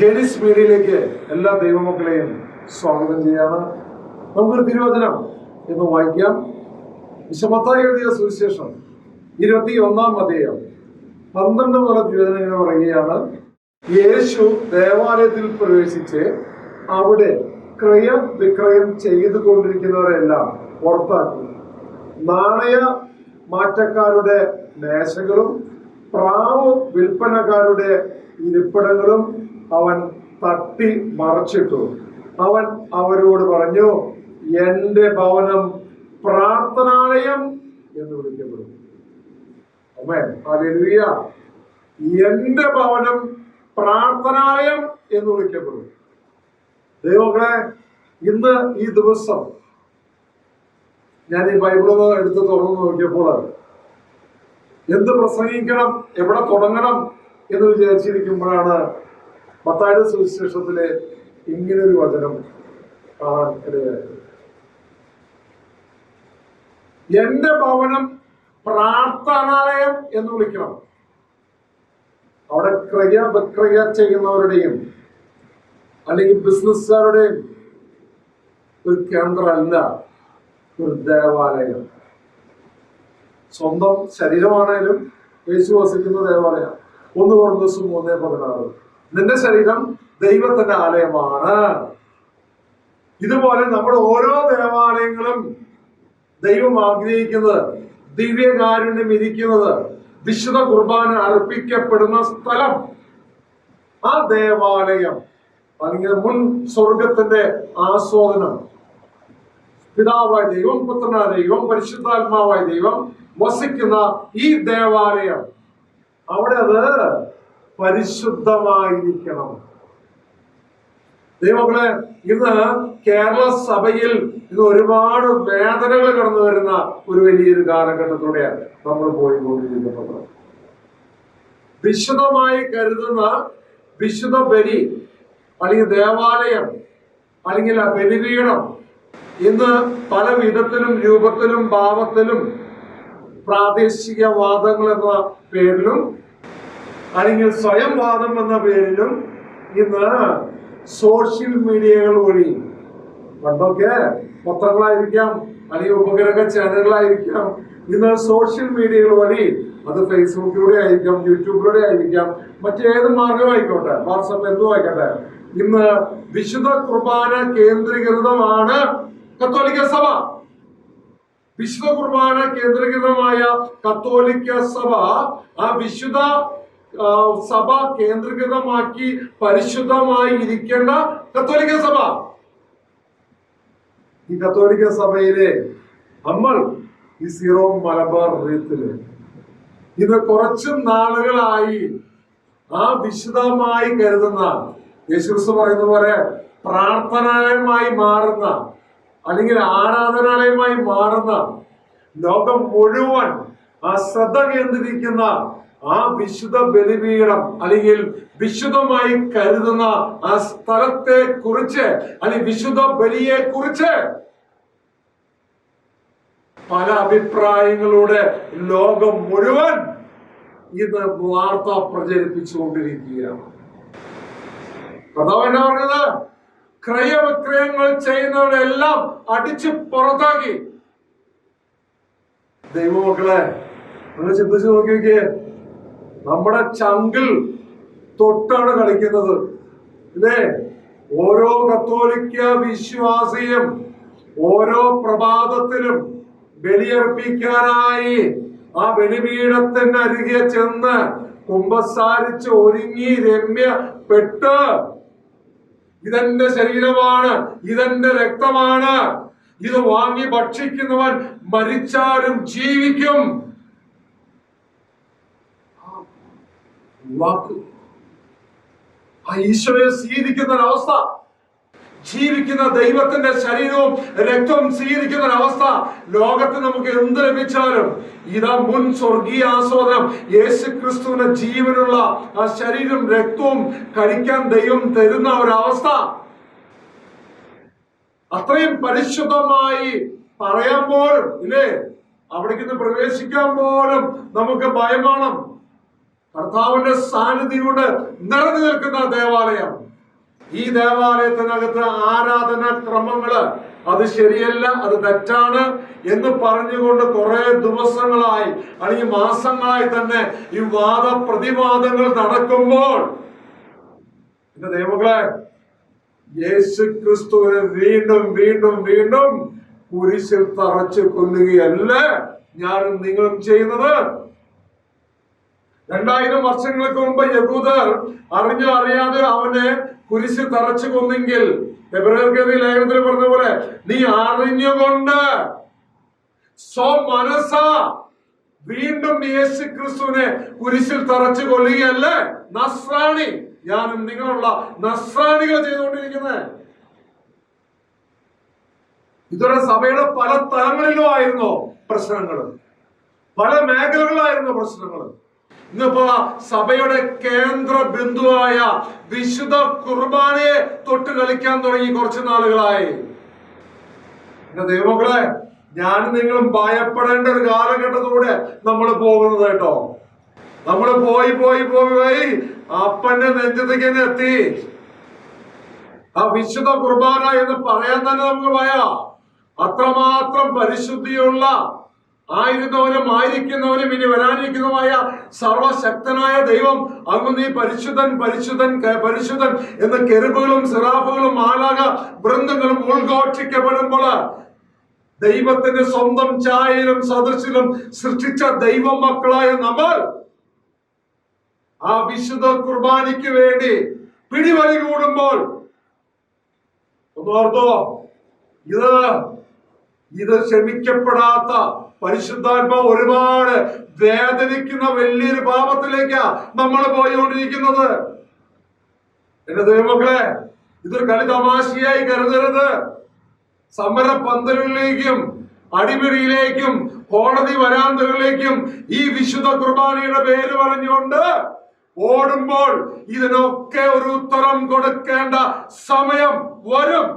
ജെനിസ് മീഡിയയിലേക്ക് എല്ലാ ദൈവമക്കളെയും സ്വാഗതം ചെയ്യാണ്. നമുക്കൊരു തിരുവചനം എന്ന് വായിക്കാം. മത്തായി എഴുതിയ സുവിശേഷം 21-ാം അധ്യായം 12 മുതൽ തിരുവചനം പറയുകയാണ്. യേശു ദേവാലയത്തിൽ പ്രവേശിച്ച് അവിടെ ക്രയവിക്രയം ചെയ്തുകൊണ്ടിരിക്കുന്നവരെല്ലാം പുറത്താക്കി. നാണയ മാറ്റക്കാരുടെ മേശകളും പ്രാവ് വിൽപ്പനക്കാരുടെ ഇരിപ്പിടങ്ങളും അവൻ തട്ടി മറച്ചിട്ടു. അവൻ അവരോട് പറഞ്ഞു, എന്റെ ഭവനം പ്രാർത്ഥനാലയം എന്ന് വിളിക്കപ്പെടും. ആമേൻ, ഹല്ലേലൂയ. എന്റെ ഭവനം പ്രാർത്ഥനാലയം എന്ന് വിളിക്കപ്പെടും. ദൈവമക്കളെ, ഇന്ന് ഈ ദിവസം ഞാൻ ഈ ബൈബിള് എടുത്ത് തുറന്നു നോക്കിയപ്പോൾ എന്ത് പ്രസംഗിക്കണം, എവിടെ തുടങ്ങണം എന്ന് വിചാരിച്ചിരിക്കുമ്പോഴാണ് മത്തായിയുടെ സുവിശേഷത്തിലെ ഇങ്ങനൊരു വചനം കാണാൻ ഇടയായത്. എന്റെ ഭവനം പ്രാർത്ഥനാലയം എന്ന് വിളിക്കണം. അവിടെ ക്രയ ചെയ്യുന്നവരുടെയും അല്ലെങ്കിൽ ബിസിനസ്സുകാരുടെയും ഒരു കേന്ദ്രമല്ല, ഒരു ദേവാലയം. സ്വന്തം ശരീരമാണേലും യേശു വസിക്കുന്ന ദേവാലയം. 1 കൊരിന്ത്യർ 3:16. നിന്റെ ശരീരം ദൈവത്തിന്റെ ആലയമാണ്. ഇതുപോലെ നമ്മുടെ ഓരോ ദേവാലയങ്ങളും ദൈവം ആഗ്രഹിക്കുന്നത്, ദിവ്യകാരുണ്യം ഇരിക്കുന്നത്, വിശുദ്ധ കുർബാന അർപ്പിക്കപ്പെടുന്ന സ്ഥലം, ആ ദേവാലയം അല്ലെങ്കിൽ മുൻ സ്വർഗത്തിന്റെ ആസ്വാദനം, പിതാവായ ദൈവം, പുത്രനായ ദൈവം, പരിശുദ്ധാത്മാവായ ദൈവം വസിക്കുന്ന ഈ ദേവാലയം, അവിടെ അത് പരിശുദ്ധമായിരിക്കണം. ദൈവമക്കളെ, ഇന്ന് കേരള സഭയിൽ ഇന്ന് ഒരുപാട് വേദനകൾ കടന്നു വരുന്ന ഒരു വലിയൊരു കാലഘട്ടത്തിലൂടെയാണ് നമ്മൾ പോയിക്കൊണ്ടിരിക്കുന്നത്. വിശുദ്ധമായി കരുതുന്ന വിശുദ്ധ ബലി അല്ലെങ്കിൽ ദേവാലയം അല്ലെങ്കിൽ ആ ബലിപീഠം ഇന്ന് പല വിധത്തിലും രൂപത്തിലും ഭാവത്തിലും പ്രാദേശികവാദങ്ങൾ എന്ന പേരിലും അല്ലെങ്കിൽ സ്വയംവാദം എന്ന പേരിലും ഇന്ന് സോഷ്യൽ മീഡിയകൾ വഴി, പണ്ടൊക്കെ പത്രങ്ങളായിരിക്കാം അല്ലെങ്കിൽ ഉപഗ്രഹ ചാനലുകളായിരിക്കാം, ഇന്ന് സോഷ്യൽ മീഡിയകൾ വഴി, അത് ഫേസ്ബുക്കിലൂടെ ആയിരിക്കാം, യൂട്യൂബിലൂടെ ആയിരിക്കാം, മറ്റേത് മാർഗമായിക്കോട്ടെ, വാട്സപ്പ് എന്തും ആയിക്കോട്ടെ, ഇന്ന് വിശുദ്ധ കുർബാന കേന്ദ്രീകൃതമാണ് കത്തോലിക്ക സഭ. വിശുദ്ധ കുർബാന കേന്ദ്രീകൃതമായ കത്തോലിക്ക സഭ ആ വിശുദ്ധ സഭ കേന്ദ്രീകൃതമാക്കി പരിശുദ്ധമായി ഇരിക്കേണ്ട കത്തോലിക്ക സഭ. ഈ കത്തോലിക്ക സഭയിലെ നമ്മൾ ഈ സീറോ മലബാർ റീത്തില് ഇത് കുറച്ചു നാളുകളായി ആ വിശുദ്ധമായി കരുതുന്ന, യേശുക്രിസ്തു പറയുന്ന പോലെ പ്രാർത്ഥനാലയമായി മാറുന്ന അല്ലെങ്കിൽ ആരാധനാലയമായി മാറുന്ന, ലോകം മുഴുവൻ ആ ശ്രദ്ധ കേന്ദ്രീകരിക്കുന്ന ആ വിശുദ്ധ ബലിപീഠം അല്ലെങ്കിൽ വിശുദ്ധമായി കരുതുന്ന ആ സ്ഥലത്തെ കുറിച്ച് അല്ലെങ്കിൽ വിശുദ്ധ ബലിയെ കുറിച്ച് പല അഭിപ്രായങ്ങളുടെ ലോകം മുഴുവൻ ഇന്ന് വാർത്ത പ്രചരിപ്പിച്ചുകൊണ്ടിരിക്കുകയാണ്. കർത്താവ് എന്നാ പറഞ്ഞത്? ക്രയവിക്രയങ്ങൾ ചെയ്യുന്നവരെല്ലാം അടിച്ച് പുറത്താക്കി. ദൈവമക്കളെ, നിങ്ങൾ ചിന്തിച്ചു നോക്കിയൊക്കെ, നമ്മുടെ ചങ്കിൽ തൊട്ടാണ് കളിക്കുന്നത്, ഇല്ലേ? ഓരോ കത്തോലിക്ക വിശ്വാസിയും ഓരോ പ്രഭാതത്തിലും ബലിയർപ്പിക്കാനായി ആ ബലിപീഠത്തിന്റെ അരികെ ചെന്ന് കുമ്പസാരിച്ച് ഒരുങ്ങി രമ്യപ്പെട്ട്, ഇതെന്റെ ശരീരമാണ്, ഇതെന്റെ രക്തമാണ്, ഇത് വാങ്ങി ഭക്ഷിക്കുന്നവൻ മരിച്ചാലും ജീവിക്കും. ആ ഈശോയെ സ്വീകരിക്കുന്ന ഒരവസ്ഥ, ജീവിക്കുന്ന ദൈവത്തിന്റെ ശരീരവും രക്തവും സ്വീകരിക്കുന്ന ഒരവസ്ഥ, ലോകത്ത് നമുക്ക് എന്ത് ലഭിച്ചാലും ഇതാ മുൻ സ്വർഗീയ ആസ്വാദനം, യേശു ക്രിസ്തുവിന്റെ ജീവനുള്ള ആ ശരീരം രക്തവും കഴിക്കാൻ ദൈവം തരുന്ന ഒരവസ്ഥ. അത്രയും പരിശുദ്ധമായി പറയാൻ പോലും, ഇല്ലേ, അവിടേക്ക് പ്രവേശിക്കാൻ പോലും നമുക്ക് ഭയമാണ്. കർത്താവിന്റെ സാന്നിധ്യം കൊണ്ട് നിറഞ്ഞു നിൽക്കുന്ന ദേവാലയം. ഈ ദേവാലയത്തിനകത്ത് ആരാധന ക്രമങ്ങള് അത് ശരിയല്ല, അത് തെറ്റാണ് എന്ന് പറഞ്ഞുകൊണ്ട് കുറെ ദിവസങ്ങളായി അല്ലെങ്കിൽ മാസങ്ങളായി തന്നെ ഈ വാദപ്രതിവാദങ്ങൾ നടക്കുമ്പോൾ എന്റെ ദൈവങ്ങളെ, യേശു ക്രിസ്തുവിനെ വീണ്ടും വീണ്ടും വീണ്ടും കുരിശിൽ തറച്ച് കൊല്ലുകയല്ല ഞാനും നിങ്ങളും ചെയ്യുന്നത്. 2000 വർഷങ്ങൾക്ക് മുമ്പ് യഹൂദർ അറിഞ്ഞോ അറിയാതെ അവനെ കുരിശിൽ തറച്ചു കൊന്നെങ്കിൽ എബ്രായർക്കെതിരെ ലേഖനത്തിൽ പറഞ്ഞ പോലെ നീ അറിഞ്ഞുകൊണ്ട് സ്വമനസ വീണ്ടും യേശു ക്രിസ്തുവിനെ കുരിശിൽ തറച്ചു കൊല്ലുകയല്ലേ നസ്രാണി ഞാനും നിങ്ങളുള്ള നസ്രാണികൾ ചെയ്തുകൊണ്ടിരിക്കുന്നത്. ഇതോടെ സഭയുടെ പല തലങ്ങളിലും ആയിരുന്നു പ്രശ്നങ്ങൾ, പല മേഖലകളിലായിരുന്നു പ്രശ്നങ്ങൾ. ഇന്നിപ്പോ സഭയുടെ കേന്ദ്ര ബിന്ദുവായ വിശുദ്ധ കുർബാനയെ തൊട്ട് കളിക്കാൻ തുടങ്ങി കുറച്ചു നാളുകളായി. എന്റെ ദൈവങ്ങളെ, ഞാനും നിങ്ങളും ഭയപ്പെടേണ്ട ഒരു കാലഘട്ടത്തിലൂടെ നമ്മൾ പോകുന്നത് കേട്ടോ. നമ്മൾ പോയി പോയി പോയി പോയി അപ്പന്റെ നെഞ്ചത്തേക്ക് തന്നെ എത്തി. ആ വിശുദ്ധ കുർബാന എന്ന് പറയാൻ തന്നെ നമുക്ക് ഭയം. അത്രമാത്രം പരിശുദ്ധിയുള്ള ആയിരുന്നവനും ആയിരിക്കുന്നവനും ഇനി വരാനിരിക്കുന്നതുമായ സർവശക്തനായ ദൈവം അങ്ങ് നീ പരിശുദ്ധൻ പരിശുദ്ധൻ പരിശുദ്ധൻ എന്ന് കെരുബുകളും സിറാഫുകളും മാലാഖ വൃന്ദങ്ങളും ഉദ്ഘോഷിക്കപ്പെടുമ്പോൾ ദൈവത്തിന്റെ സ്വന്തം ഛായയിലും സദൃശിലും സൃഷ്ടിച്ച ദൈവ മക്കളായ നമ്മൾ ആ വിശുദ്ധ കുർബാനയ്ക്ക് വേണ്ടി പിടിവലി കൂടുമ്പോൾ ഒന്നോർത്തോ, ഇത് ക്ഷമിക്കപ്പെടാത്ത പരിശുദ്ധാത്മാവ് ഒരുപാട് വേദനിക്കുന്ന വലിയൊരു പാപത്തിലേക്കാ നമ്മൾ പോയിക്കൊണ്ടിരിക്കുന്നത്. എന്റെ ദൈവമക്കളെ, ഇതൊരു കളി തമാശയായി കരുതരുത്. സമര പന്തലുകളിലേക്കും അടിപിടിയിലേക്കും കോടതി വരാന്തകളിലേക്കും ഈ വിശുദ്ധ കുർബാനയുടെ പേര് പറഞ്ഞുകൊണ്ട് ഓടുമ്പോൾ ഇതിനൊക്കെ ഒരു ഉത്തരം കൊടുക്കേണ്ട സമയം വരും.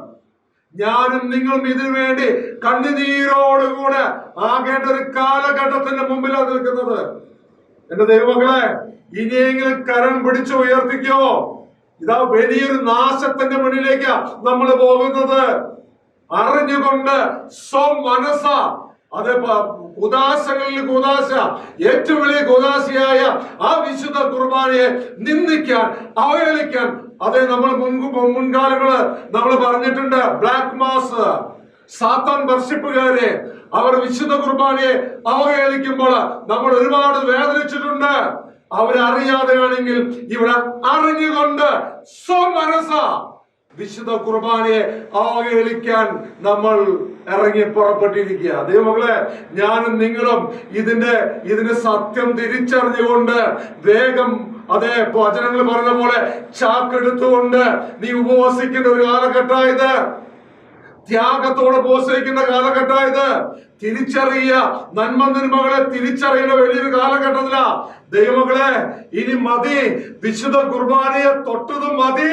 ഞാനും നിങ്ങളും ഇതിനു വേണ്ടി കണ്ണുനീരോടുകൂടെ ആകേണ്ട ഒരു കാലഘട്ടത്തിന്റെ മുമ്പിലാണ് നിൽക്കുന്നത്. എന്റെ ദൈവമക്കളെ, ഇനിയെങ്കിലും കരം പിടിച്ചു ഉയർത്തിക്കോ. ഇതാ വലിയൊരു നാശത്തിന്റെ മുന്നിലേക്കാ നമ്മൾ പോകുന്നത്. അറിഞ്ഞുകൊണ്ട് സ്വമനസ, അത് ഉദാശകളിൽ ഉദാശ, ഏറ്റവും വലിയ ഉദാശയായ ആ വിശുദ്ധ കുർബാനയെ നിന്ദിക്കാൻ, അവഹേളിക്കാൻ, അതെ നമ്മൾ മുൻകാലങ്ങള് നമ്മൾ പറഞ്ഞിട്ടുണ്ട്. ബ്ലാക്ക് മാസ് സാത്താൻ വർഷിപ്പുകാരെ അവർ വിശുദ്ധ കുർബാനയെ അവഹേളിക്കുമ്പോൾ നമ്മൾ ഒരുപാട് വേദനിച്ചിട്ടുണ്ട്. അവരറിയാതെയാണെങ്കിൽ ഇവിടെ അറിഞ്ഞുകൊണ്ട് സ്വമനസ വിശുദ്ധ കുർബാനയെ അവഹേളിക്കാൻ ഇറങ്ങി പുറപ്പെട്ടിരിക്കുക. ദൈവമക്കളെ, ഞാനും നിങ്ങളും ഇതിന്റെ സത്യം തിരിച്ചറിഞ്ഞുകൊണ്ട് വേഗം, അതെ വചനങ്ങൾ പറഞ്ഞ പോലെ ചാക്കെടുത്തുകൊണ്ട് നീ ഉപവസിക്കേണ്ട ഒരു കാലഘട്ടമായത്. ത്യാഗത്തോടെ ഉപവസിക്കുന്ന കാലഘട്ടമായത്. തിരിച്ചറിയുക, നന്മകളെ തിരിച്ചറിയുന്ന വലിയൊരു കാലഘട്ടത്തിലാ. ദൈവമക്കളെ, ഇനി മതി, വിശുദ്ധ കുർബാനയെ തൊട്ടതും മതി.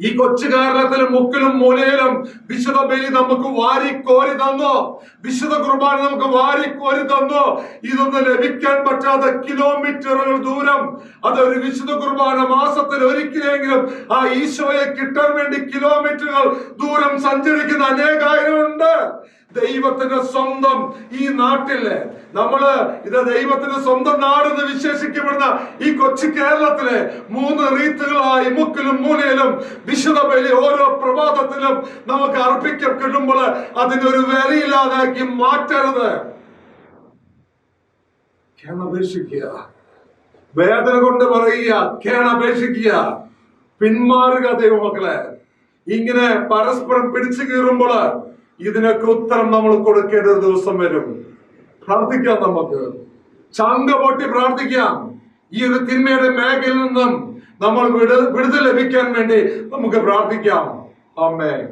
ഈ കൊച്ചു കേരളത്തിലും മുക്കിലും മൂലയിലും വിശുദ്ധ ബലി നമുക്ക് വാരിക്കോരി തന്നു. വിശുദ്ധ കുർബാന നമുക്ക് വാരിക്കോരി തന്നു. ഇതൊന്നും ലഭിക്കാൻ പറ്റാത്ത കിലോമീറ്ററുകൾ ദൂരം, അതൊരു വിശുദ്ധ കുർബാന മാസത്തിൽ ഒരിക്കലെങ്കിലും ആ ഈശോയെ കിട്ടാൻ വേണ്ടി കിലോമീറ്ററുകൾ ദൂരം സഞ്ചരിക്കുന്ന അനേകായിരമുണ്ട്. ദൈവത്തിന്റെ സ്വന്തം ഈ നാട്ടില് ഇത് ദൈവത്തിന്റെ സ്വന്തം നാടെന്ന് വിശേഷിക്കപ്പെടുന്ന ഈ കൊച്ചു കേരളത്തിലെ 3 റീത്തുകളായി മുക്കിലും മൂലയിലും വിശുദ്ധ ബലി ഓരോ പ്രഭാതത്തിലും നമുക്ക് അർപ്പിക്കപ്പെടുമ്പോൾ അതിനൊരു വിലയില്ലാതാക്കി മാറ്റരുത്. കേണപേക്ഷിക്കുക, വേദന കൊണ്ട് പറയുക, കേണപേക്ഷിക്കുക, പിന്മാറുക. ദൈവമക്കളെ, ഇങ്ങനെ പരസ്പരം പിടിച്ചു കീറുമ്പോൾ ഇതിനൊക്കെ ഉത്തരം നമ്മൾ കൊടുക്കേണ്ട ഒരു ദിവസം വരും. പ്രാർത്ഥിക്കാം, നമുക്ക് ചങ്ക പൊട്ടി പ്രാർത്ഥിക്കാം. ഈ ഒരു തിന്മയുടെ മേഖലയിൽ നിന്നും നമ്മൾ വിടുതൽ ലഭിക്കാൻ വേണ്ടി നമുക്ക് പ്രാർത്ഥിക്കാം. ആമേൻ.